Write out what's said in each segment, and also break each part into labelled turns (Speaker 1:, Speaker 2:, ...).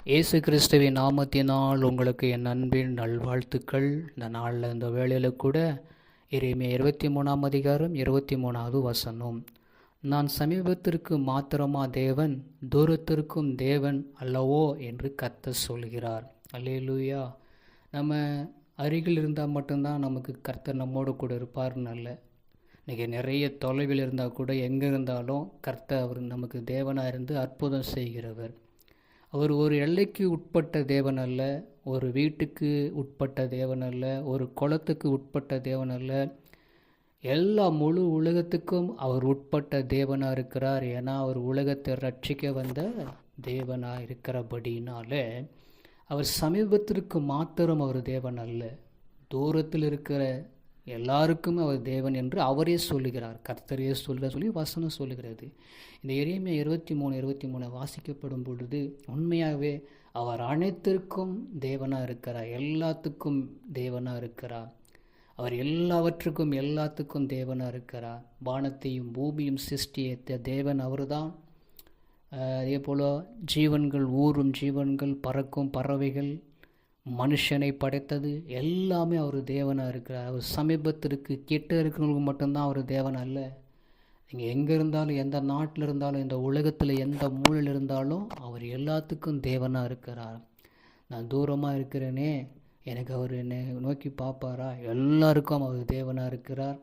Speaker 1: இயேசு கிறிஸ்துவின் நாமத்தினால் உங்களுக்கு என் அன்பின் நல்வாழ்த்துக்கள். இந்த நாளில் இந்த வேளையில் கூட எரேமியா 23ஆம் அதிகாரம் 23வது வசனம், நான் சமீபத்திற்கு மாத்திரமா தேவன், தூரத்திற்கும் தேவன் அல்லவோ என்று கர்த்தர் சொல்கிறார். அல்லேலூயா. நம்ம அருகில் இருந்தால் மட்டும்தான் நமக்கு கர்த்தர் நம்மோடு கூட இருப்பார்னு அல்ல. இன்றைக்கி நிறைய தொலைவில் இருந்தால் கூட எங்கே இருந்தாலும் கர்த்தர் அவர் நமக்கு தேவனாக இருந்து அற்புதம் செய்கிறவர். அவர் ஒரு எல்லைக்கு உட்பட்ட தேவன் அல்ல, ஒரு வீட்டுக்கு உட்பட்ட தேவன் அல்ல, ஒரு குலத்துக்கு உட்பட்ட தேவன் அல்ல. எல்லா முழு உலகத்துக்கும் அவர் உட்பட்ட தேவனாக இருக்கிறார். ஏன்னா அவர் உலகத்தை ரட்சிக்க வந்த தேவனாக இருக்கிறபடினால அவர் சமீபத்திற்கு மாத்திரம் அவர் தேவன் அல்ல, தூரத்தில் இருக்கிற எல்லாருக்கும் அவர் தேவன் என்று அவரே சொல்லுகிறார். கர்த்தரே சொல்லி வசனம் சொல்லுகிறது. இந்த எரேமியா 23 வாசிக்கப்படும் பொழுது உண்மையாகவே அவர் அனைத்திற்கும் தேவனாக இருக்கிறார், எல்லாத்துக்கும் தேவனாக இருக்கிறார். அவர் எல்லாத்துக்கும் தேவனாக இருக்கிறார். வானத்தையும் பூமியும் சிருஷ்டித்த தேவன் அவர்தான். அதே போல் ஜீவன்கள், ஊரும் ஜீவன்கள், பறக்கும் பறவைகள், மனுஷனை படைத்தது எல்லாமே அவர் தேவனாக இருக்கிறார். அவர் சமீபத்திற்கு கிட்ட இருக்கிறவங்களுக்கு மட்டும்தான் அவர் தேவன் அல்ல. நீங்கள் எங்கே இருந்தாலும், எந்த நாட்டில் இருந்தாலும், இந்த உலகத்தில் எந்த மூலையில் இருந்தாலும் அவர் எல்லாத்துக்கும் தேவனாக இருக்கிறார். நான் தூரமாக இருக்கிறேனே, எனக்கு அவர் என்னை நோக்கி பார்ப்பாரா? எல்லாருக்கும் அவர் தேவனாக இருக்கிறார்.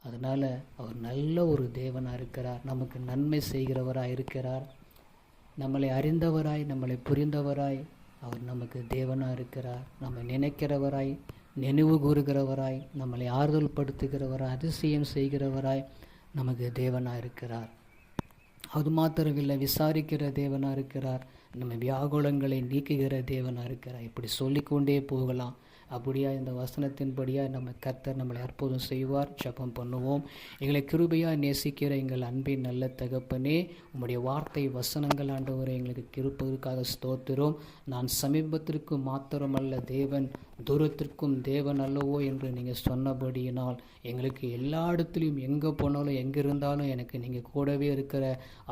Speaker 1: அதனால் அவர் நல்ல ஒரு தேவனாக இருக்கிறார். நமக்கு நன்மை செய்கிறவராக இருக்கிறார். நம்மளை அறிந்தவராய், நம்மளை புரிந்தவராய் அவர் நமக்கு தேவனாக இருக்கிறார். நம்ம நினைக்கிறவராய், நினைவு கூறுகிறவராய், நம்மளை ஆறுதல் படுத்துகிறவராய், அதிசயம் செய்கிறவராய் நமக்கு தேவனாக இருக்கிறார். அது மாத்திரமில்லை, விசாரிக்கிற தேவனாக இருக்கிறார். நம்ம வியாகுலங்களை நீக்குகிற தேவனாக இருக்கிறார். இப்படி சொல்லிக்கொண்டே போகலாம். அப்படியா இந்த வசனத்தின்படியாக நம்ம கர்த்தர் நம்மளை அற்புதம் செய்வார். ஜெபம் பண்ணுவோம். எங்களை கிருபையாக நேசிக்கிற எங்கள் அன்பின் நல்ல தகப்பனே, உம்முடைய வார்த்தை வசனங்கள் ஆண்டவரை எங்களுக்கு கிருப்பதற்காக ஸ்தோத்திரம். நான் சமீபத்திற்கு மாத்திரமல்ல தேவன், தூரத்திற்கும் தேவன் அல்லவோ என்று நீங்கள் சொன்னபடியினால் எங்களுக்கு எல்லா இடத்துலையும், எங்கே போனாலும், எங்கே இருந்தாலும் எனக்கு நீங்கள் கூடவே இருக்கிற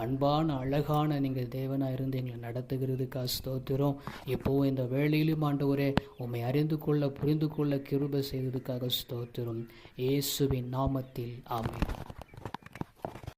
Speaker 1: அன்பான அழகான நீங்கள் தேவனாக இருந்து எங்களை நடத்துகிறதுக்காக ஸ்தோத்திரம். இப்போது இந்த வேளையிலும் ஆண்டவரே உம்மை அறிந்து கொள்ள, புரிந்து கொள்ள கிருபை செய்வதற்காக ஸ்தோத்திரம். இயேசுவின் நாமத்தில் ஆமென்.